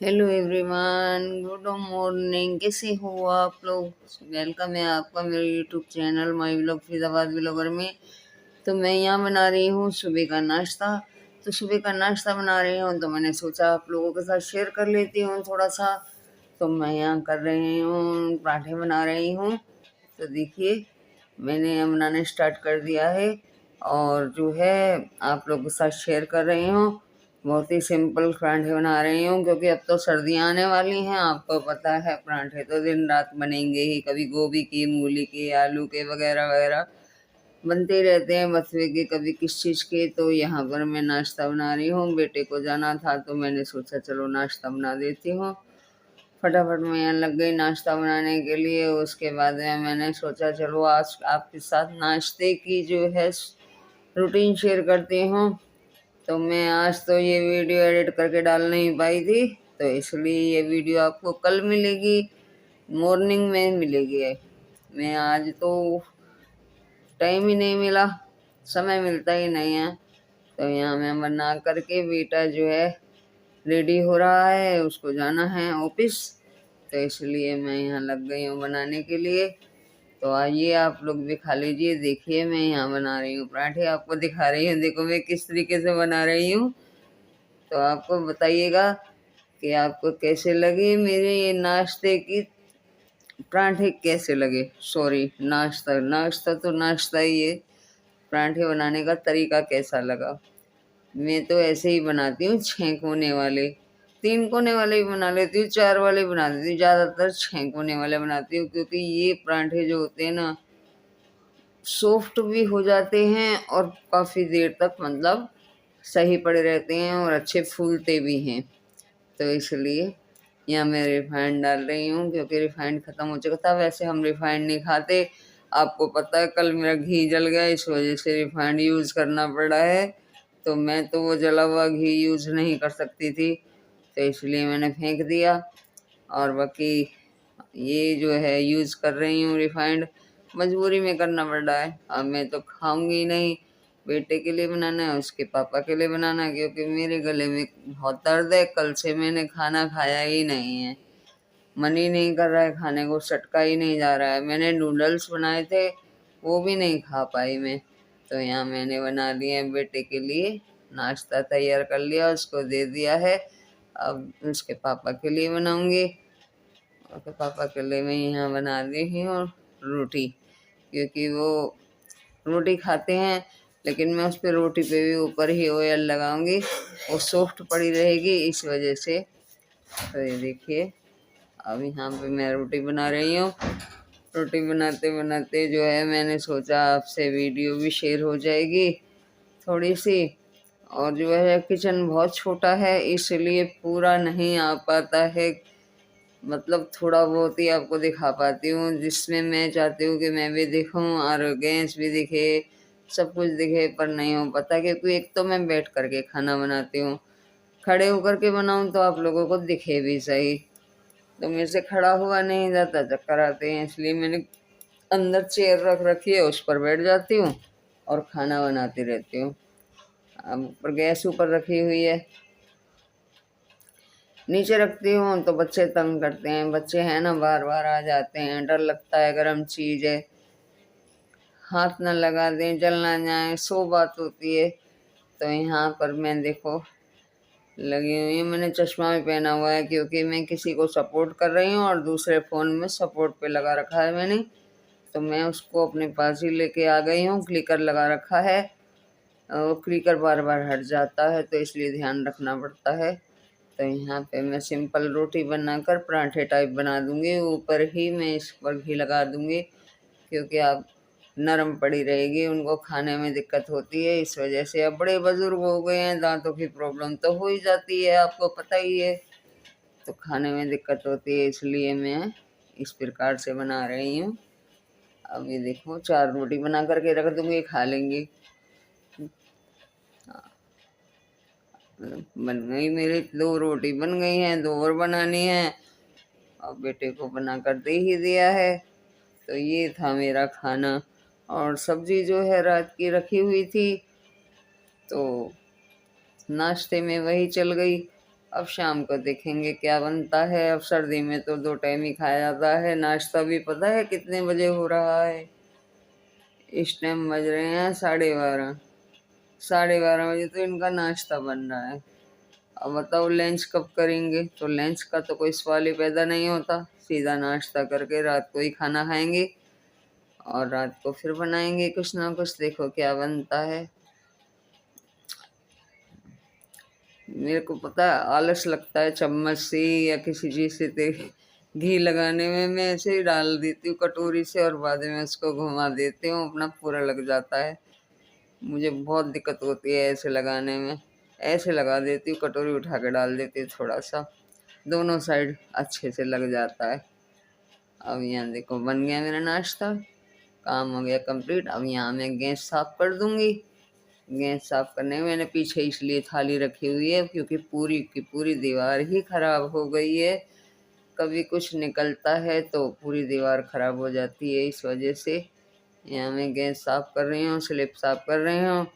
Hello everyone, good morning. कैसे हो आप लोग? वेलकम है आपका मेरे YouTube channel my vlog Faridabad vlogger में। तो मैं यहाँ बना रही हूँ सुबह का नाश्ता। तो सुबह का नाश्ता बना रही हूँ तो मैंने सोचा आप लोगों के साथ शेयर कर लेती हूँ थोड़ा सा। तो मैं यहाँ कर रही हूँ, पराठे बना रही हूँ। तो देखिए, मैंने यहाँ बनाने स्टार्ट कर दिया है और जो है आप लोगों के साथ शेयर कर रही हूँ। बहुत ही सिंपल पराठे बना रही हूँ क्योंकि अब तो सर्दियाँ आने वाली हैं। आपको पता है पराठे तो दिन रात बनेंगे ही, कभी गोभी की, मूली के, आलू के वगैरह वगैरह बनते रहते हैं, बथुए के, कभी किस चीज़ के। तो यहाँ पर मैं नाश्ता बना रही हूँ। बेटे को जाना था तो मैंने सोचा चलो नाश्ता बना देती हूँ। फटाफट मैं यहाँ लग गई नाश्ता बनाने के लिए। उसके बाद में मैंने सोचा चलो आज आपके साथ नाश्ते की जो है रूटीन शेयर करती हूँ। तो मैं आज तो ये वीडियो एडिट करके डाल नहीं पाई थी, तो इसलिए ये वीडियो आपको कल मिलेगी, मॉर्निंग में मिलेगी। मैं आज तो टाइम ही नहीं मिला, समय मिलता ही नहीं है। तो यहाँ मैं बना करके, बेटा जो है रेडी हो रहा है, उसको जाना है ऑफिस, तो इसलिए मैं यहाँ लग गई हूँ बनाने के लिए। तो आइए आप लोग भी खा लीजिए। देखिए मैं यहाँ बना रही हूँ पराठे, आपको दिखा रही हूँ। देखो मैं किस तरीके से बना रही हूँ। तो आपको बताइएगा कि आपको कैसे लगे मेरे ये नाश्ते की पराठे, कैसे लगे। सॉरी, नाश्ता नाश्ता तो नाश्ता ही है, पराठे बनाने का तरीका कैसा लगा। मैं तो ऐसे ही बनाती हूँ, 6 कोने वाले। 3 कोने वाले भी बना लेती हूँ, 4 वाले भी बना देती हूँ, ज़्यादातर 6 कोने वाले बनाती हूँ क्योंकि ये पराठे जो होते हैं ना, सॉफ्ट भी हो जाते हैं और काफ़ी देर तक मतलब सही पड़े रहते हैं और अच्छे फूलते भी हैं। तो इसलिए यहाँ मैं रिफाइंड डाल रही हूँ क्योंकि रिफाइंड ख़त्म हो चुका था। वैसे हम रिफाइंड नहीं खाते, आपको पता है। कल मेरा घी जल गया, इस वजह से रिफाइंड यूज़ करना पड़ा है। तो मैं तो वो जला हुआ घी यूज़ नहीं कर सकती थी, तो इसलिए मैंने फेंक दिया। और बाकी ये जो है यूज़ कर रही हूँ रिफाइंड, मजबूरी में करना पड़ रहा है। अब मैं तो खाऊंगी नहीं, बेटे के लिए बनाना है, उसके पापा के लिए बनाना है, क्योंकि मेरे गले में बहुत दर्द है। कल से मैंने खाना खाया ही नहीं है, मन ही नहीं कर रहा है खाने को, सटका ही नहीं जा रहा है। मैंने नूडल्स बनाए थे, वो भी नहीं खा पाई मैं। तो यहाँ मैंने बना लिए बेटे के लिए, नाश्ता तैयार कर लिया, उसको दे दिया है। अब उसके पापा के लिए बनाऊंगी। उसके पापा के लिए मैं यहाँ बना रही हूँ रोटी, क्योंकि वो रोटी खाते हैं, लेकिन मैं उस पर रोटी पे भी ऊपर ही ऑयल लगाऊंगी, वो सॉफ्ट पड़ी रहेगी इस वजह से। तो ये देखिए, अब यहाँ पे मैं रोटी बना रही हूँ। रोटी बनाते बनाते जो है मैंने सोचा आपसे वीडियो भी शेयर हो जाएगी थोड़ी सी। और जो है किचन बहुत छोटा है, इसलिए पूरा नहीं आ पाता है, मतलब थोड़ा बहुत ही आपको दिखा पाती हूँ, जिसमें मैं चाहती हूँ कि मैं भी दिखूँ और गैस भी दिखे, सब कुछ दिखे, पर नहीं हो पाता क्योंकि एक तो मैं बैठ करके खाना बनाती हूँ। खड़े होकर के बनाऊँ तो आप लोगों को दिखे भी सही, तो मेरे से खड़ा हुआ नहीं जाता, चक्कर आते हैं। इसलिए मैंने अंदर चेयर रख रखी है, उस पर बैठ जाती हूँ और खाना बनाती रहती हूँ। अब ऊपर गैस ऊपर रखी हुई है, नीचे रखती हूँ तो बच्चे तंग करते हैं। बच्चे हैं ना, बार बार आ जाते हैं, डर लगता है, गर्म चीज़ है, हाथ न लगा दें, जल ना जाए, सो बात होती है। तो यहाँ पर मैं देखो लगी हुई हूँ, मैंने चश्मा भी पहना हुआ है क्योंकि मैं किसी को सपोर्ट कर रही हूँ और दूसरे फ़ोन में सपोर्ट पे लगा रखा है मैंने। तो मैं उसको अपने पास ही लेके आ गई हूँ, क्लिकर लगा रखा है, वो क्लिकर बार बार हट जाता है, तो इसलिए ध्यान रखना पड़ता है। तो यहाँ पे मैं सिंपल रोटी बनाकर पराठे टाइप बना दूँगी, ऊपर ही मैं इस पर घी लगा दूँगी क्योंकि आप नरम पड़ी रहेगी, उनको खाने में दिक्कत होती है इस वजह से। अब बड़े बुजुर्ग हो गए हैं, दांतों की प्रॉब्लम तो हो ही जाती है, आपको पता ही है, तो खाने में दिक्कत होती है, इसलिए मैं इस प्रकार से बना रही हूँ। अब ये देखो 4 रोटी बना करके रख दूँगी, खा लेंगी। बन गई मेरी 2 रोटी बन गई हैं, 2 और बनानी है और बेटे को बना कर दे ही दिया है। तो ये था मेरा खाना, और सब्जी जो है रात की रखी हुई थी, तो नाश्ते में वही चल गई। अब शाम को देखेंगे क्या बनता है। अब सर्दी में तो 2 टाइम ही खाया जाता है। नाश्ता भी पता है कितने बजे हो रहा है? इस टाइम बज रहे हैं 12:30। 12:30 बजे तो इनका नाश्ता बन रहा है। अब बताओ लंच कब करेंगे? तो लंच का तो कोई सवाल ही पैदा नहीं होता। सीधा नाश्ता करके रात को ही खाना खाएंगे और रात को फिर बनाएंगे कुछ ना कुछ। देखो क्या बनता है। मेरे को पता है आलस लगता है चम्मच से या किसी चीज से घी लगाने में। मैं ऐसे ही डाल देती हूँ कटोरी से और बाद में उसको घुमा देती हूँ, अपना पूरा लग जाता है। मुझे बहुत दिक्कत होती है ऐसे लगाने में। ऐसे लगा देती हूँ, कटोरी उठा के डाल देती हूँ, थोड़ा सा दोनों साइड अच्छे से लग जाता है। अब यहाँ देखो बन गया मेरा नाश्ता, काम हो गया कंप्लीट। अब यहाँ मैं गैस साफ कर दूंगी। गैस साफ करने में मैंने पीछे इसलिए थाली रखी हुई है क्योंकि पूरी की पूरी दीवार ही खराब हो गई है। कभी कुछ निकलता है तो पूरी दीवार खराब हो जाती है, इस वजह से यहाँ मैं गैस साफ कर रही हूँ, स्लिप साफ कर रही हूँ।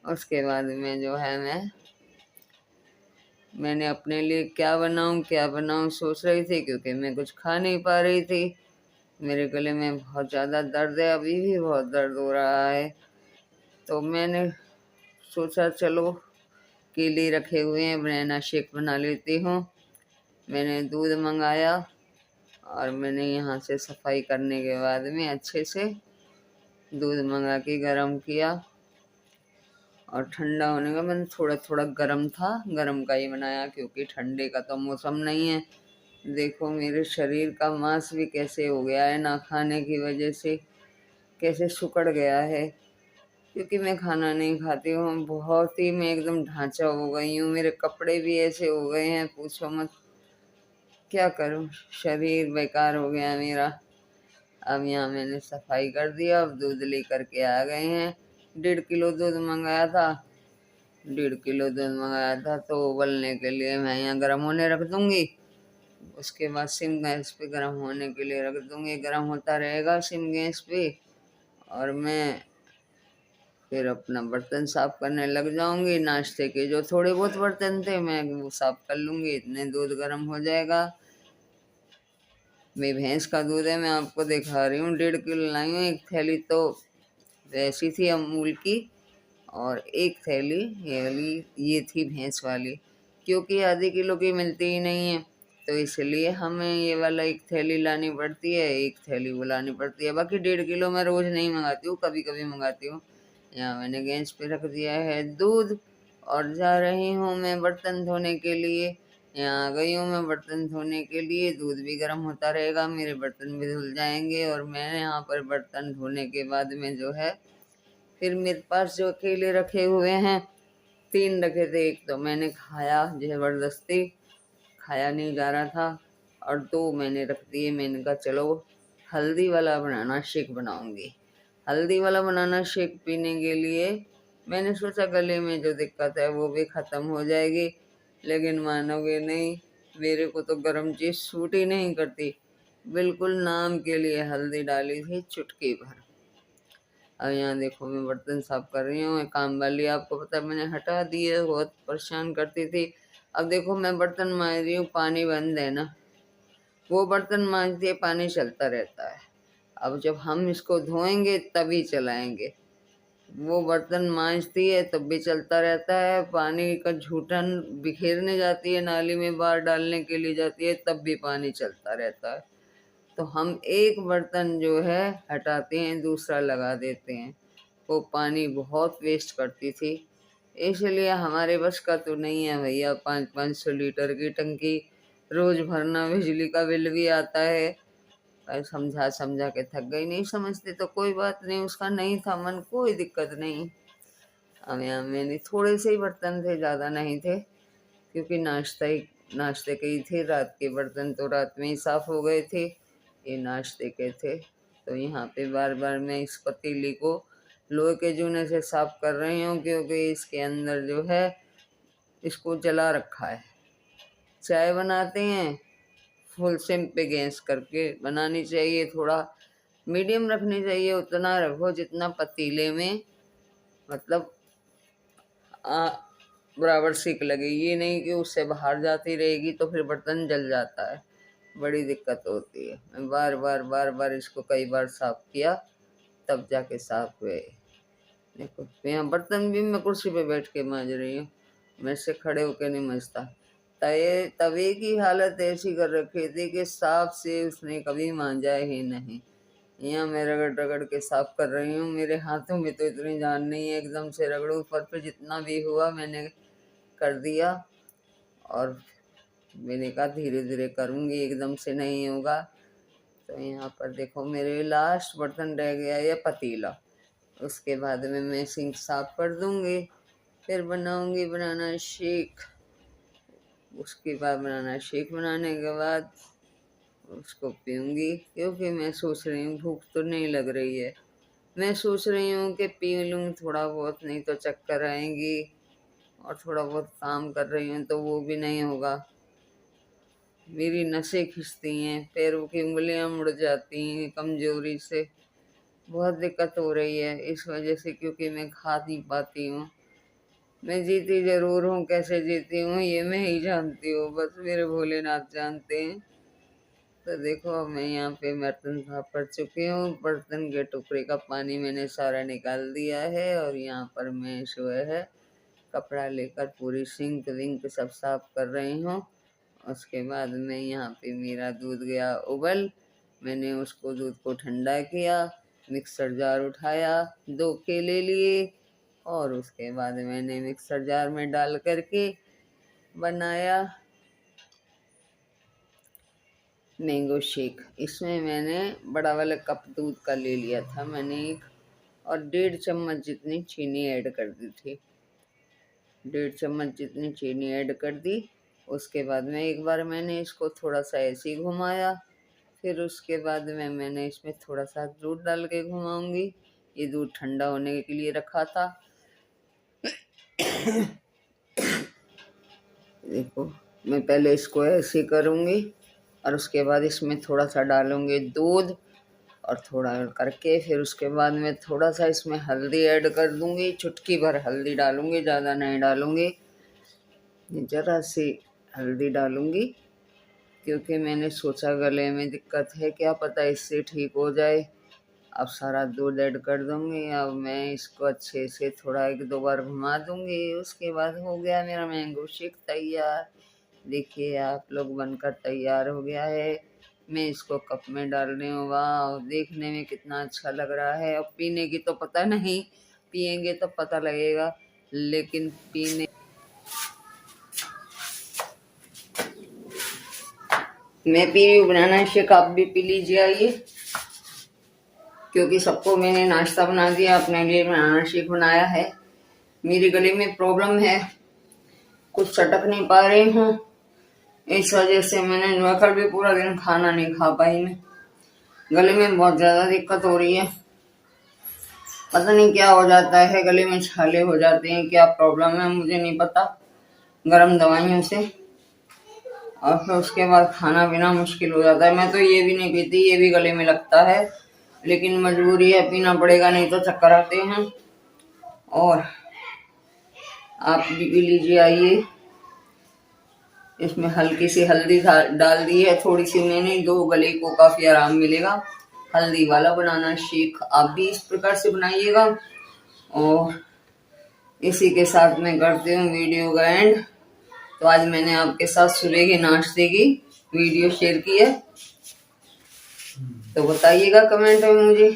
उसके बाद में जो है मैंने अपने लिए क्या बनाऊँ सोच रही थी, क्योंकि मैं कुछ खा नहीं पा रही थी। मेरे गले में बहुत ज़्यादा दर्द है, अभी भी बहुत दर्द हो रहा है। तो मैंने सोचा चलो केले रखे हुए हैं, बनाना शेक बना लेती हूँ। मैंने दूध मंगाया और मैंने यहाँ से सफाई करने के बाद में अच्छे से दूध मंगा के गरम किया और ठंडा होने का मैंने थोड़ा थोड़ा गरम था, गरम का ही बनाया क्योंकि ठंडे का तो मौसम नहीं है। देखो मेरे शरीर का मांस भी कैसे हो गया है ना खाने की वजह से, कैसे सिकुड़ गया है, क्योंकि मैं खाना नहीं खाती हूँ। बहुत ही मैं एकदम ढांचा हो गई हूँ, मेरे कपड़े भी ऐसे हो गए हैं पूछो मत। क्या करूँ, शरीर बेकार हो गया मेरा। अब यहाँ मैंने सफाई कर दिया, अब दूध लेकर के आ गए हैं। 1.5 किलो दूध मंगाया था। 1.5 किलो दूध मंगाया था तो उबलने के लिए मैं यहाँ गर्म होने रख दूंगी। उसके बाद सिम गैस पे गर्म होने के लिए रख दूंगी, गर्म होता रहेगा सिम गैस पे। और मैं फिर अपना बर्तन साफ करने लग जाऊंगी। नाश्ते के जो थोड़े बहुत बर्तन थे मैं वो साफ कर लूंगी, इतने दूध गर्म हो जाएगा। मेरी भैंस का दूध है, मैं आपको दिखा रही हूँ। 1.5 किलो लाई हूँ। एक थैली तो वैसी थी अमूल की और एक थैली ये थी भैंस वाली, क्योंकि आधे किलो की मिलती ही नहीं है तो इसलिए हमें ये वाला एक थैली लानी पड़ती है, एक थैली वो लानी पड़ती है। बाकी 1.5 किलो मैं रोज़ नहीं मंगाती हूँ, कभी कभी मंगाती हूँ। यहाँ मैंने गैस पे रख दिया है दूध और जा रही हूँ मैं बर्तन धोने के लिए। यहाँ आ गई हूँ मैं बर्तन धोने के लिए। दूध भी गर्म होता रहेगा, मेरे बर्तन भी धुल जाएंगे। और मैं यहाँ पर बर्तन धोने के बाद में जो है फिर मेरे पास जो केले रखे हुए हैं, 3 रखे थे। एक तो मैंने खाया जबरदस्ती, खाया नहीं जा रहा था, और 2 मैंने रख दिए। मैंने कहा चलो हल्दी वाला बनाना शेक बनाऊंगी। हल्दी वाला बनाना शेक पीने के लिए मैंने सोचा गले में जो दिक्कत है वो भी ख़त्म हो जाएगी, लेकिन मानोगे नहीं, मेरे को तो गर्म चीज़ सूट ही नहीं करती। बिल्कुल नाम के लिए हल्दी डाली थी चुटकी भर। अब यहाँ देखो मैं बर्तन साफ कर रही हूँ। काम वाली आपको पता है मैंने हटा दी है, बहुत परेशान करती थी। अब देखो मैं बर्तन मांज रही हूँ, पानी बंद है ना, वो बर्तन मांजती है, पानी चलता रहता है। अब जब हम इसको धोएंगे तभी चलाएंगे। वो बर्तन मांजती है तब भी चलता रहता है। पानी का झूठन बिखेरने जाती है, नाली में बाहर डालने के लिए जाती है, तब भी पानी चलता रहता है। तो हम एक बर्तन जो है हटाते हैं, दूसरा लगा देते हैं। वो पानी बहुत वेस्ट करती थी, इसलिए हमारे बस का तो नहीं है भैया। 500-500 लीटर की टंकी रोज भरना, बिजली का बिल भी आता है। समझा समझा के थक गई, नहीं समझते तो कोई बात नहीं, उसका नहीं था मन, कोई दिक्कत नहीं। अब यहाँ मैंने थोड़े से ही बर्तन थे, ज़्यादा नहीं थे, क्योंकि नाश्ते के ही थे। रात के बर्तन तो रात में ही साफ़ हो गए थे, ये नाश्ते के थे। तो यहाँ पे बार बार मैं इस पतीली को लोहे के जूने से साफ कर रही हूँ, क्योंकि इसके अंदर जो है इसको जला रखा है। चाय बनाते हैं फुल सिम पे गैस करके बनानी चाहिए, थोड़ा मीडियम रखनी चाहिए। उतना रखो जितना पतीले में मतलब बराबर सेक लगे, ये नहीं कि उससे बाहर जाती रहेगी तो फिर बर्तन जल जाता है, बड़ी दिक्कत होती है। मैं बार बार इसको कई बार साफ किया तब जाके साफ हुए। देखो यहाँ बर्तन भी मैं कुर्सी पे बैठ के मांज रही हूँ, मैं से खड़े होके नहीं मांजता। तवे की हालत ऐसी कर रखी थी कि साफ से उसने कभी मांजा ही नहीं। यहाँ मैं रगड़ रगड़ के साफ कर रही हूँ, मेरे हाथों में तो इतनी जान नहीं है, एकदम से रगड़ू ऊपर पे, जितना भी हुआ मैंने कर दिया। और मैंने कहा धीरे धीरे करूँगी, एकदम से नहीं होगा। तो यहाँ पर देखो मेरे लास्ट बर्तन रह गया ये पतीला, उसके बाद में मैं सिंक साफ कर दूँगी, फिर बनाऊँगी बनाना शेक। उसके बाद बनाना शेक बनाने के बाद उसको पीऊँगी, क्योंकि मैं सोच रही हूँ भूख तो नहीं लग रही है। मैं सोच रही हूँ कि पी लूँ थोड़ा बहुत, नहीं तो चक्कर आएंगी। और थोड़ा बहुत काम कर रही हूँ तो वो भी नहीं होगा, मेरी नसें खिंचती हैं, पैरों की उंगलियां मुड़ जाती हैं कमजोरी से, बहुत दिक्कत हो रही है इस वजह से, क्योंकि मैं खा नहीं पाती हूँ। मैं जीती जरूर हूँ, कैसे जीती हूँ ये मैं ही जानती हूँ, बस मेरे भोलेनाथ जानते हैं। तो देखो मैं यहाँ पे बर्तन साफ कर चुकी हूँ, बर्तन के टुकड़े का पानी मैंने सारा निकाल दिया है। और यहाँ पर मैं जो है कपड़ा लेकर पूरी सिंक विंक सब साफ कर रही हूँ। उसके बाद में यहाँ पे मेरा दूध गया उबल, मैंने उसको दूध को ठंडा किया, मिक्सर जार उठाया, 2 केले लिए और उसके बाद मैंने मिक्सर जार में डाल करके बनाया मैंगो शेक। इसमें मैंने बड़ा वाला कप दूध का ले लिया था मैंने एक, और 1.5 चम्मच जितनी चीनी ऐड कर दी थी, 1.5 चम्मच जितनी चीनी ऐड कर दी। उसके बाद में एक बार मैंने इसको थोड़ा सा ऐसे ही घुमाया, फिर उसके बाद में मैंने इसमें थोड़ा सा दूध डाल के घुमाऊंगी। ये दूध ठंडा होने के लिए रखा था। देखो मैं पहले इसको ऐसे करूँगी और उसके बाद इसमें थोड़ा सा डालूंगी दूध, और थोड़ा करके फिर उसके बाद में थोड़ा सा इसमें हल्दी ऐड कर दूंगी, चुटकी भर हल्दी डालूंगी, ज़्यादा नहीं डालूंगी, ज़रा सी हल्दी डालूंगी, क्योंकि मैंने सोचा गले में दिक्कत है, क्या पता इससे ठीक हो जाए। अब सारा दूध ऐड कर दूंगी। अब मैं इसको अच्छे से थोड़ा 1-2 बार घुमा दूंगी। उसके बाद हो गया मेरा मैंगो शेक तैयार। देखिए आप लोग, बनकर तैयार हो गया है। मैं इसको कप में डाल रही हूँ। वाह, देखने में कितना अच्छा लग रहा है। अब पीने की तो पता नहीं, पियेंगे तो पता लगेगा, लेकिन पीने मैं पी रही हूँ बनाना शेक, आप भी पी लीजिए आइए, क्योंकि सबको मैंने नाश्ता बना दिया, अपने लिए बनाना शेक बनाया है। मेरे गले में प्रॉब्लम है, कुछ चटक नहीं पा रही हूँ, इस वजह से मैंने कल भी पूरा दिन खाना नहीं खा पाई। मैं गले में बहुत ज़्यादा दिक्कत हो रही है, पता नहीं क्या हो जाता है, गले में छाले हो जाते हैं, क्या प्रॉब्लम है मुझे नहीं पता, गर्म दवाइयों से। और फिर उसके बाद खाना पीना मुश्किल हो जाता है। मैं तो ये भी नहीं पीती, ये भी गले में लगता है, लेकिन मजबूरी है, पीना पड़ेगा, नहीं तो चक्कर आते हैं। और आप भी पी लीजिए आइए। इसमें हल्की सी हल्दी डाल दी है, थोड़ी सी मैंने, 2 गले को काफ़ी आराम मिलेगा। हल्दी वाला बनाना शेक आप भी इस प्रकार से बनाइएगा। और इसी के साथ मैं करती हूँ वीडियो का एंड। तो आज मैंने आपके साथ सुबह के नाश्ते की वीडियो शेयर की है, तो बताइएगा कमेंट में मुझे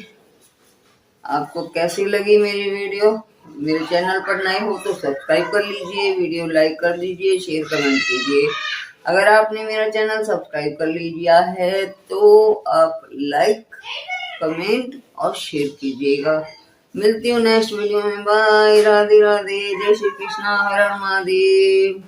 आपको कैसी लगी मेरी वीडियो। मेरे चैनल पर नए हो तो सब्सक्राइब कर लीजिए, वीडियो लाइक कर दीजिए, शेयर कमेंट कीजिए। अगर आपने मेरा चैनल सब्सक्राइब कर लिया है तो आप लाइक कमेंट और शेयर कीजिएगा। मिलती हूँ नेक्स्ट वीडियो में। बाय, राधे राधे, जय श्री कृष्णा, हर हर महादेव।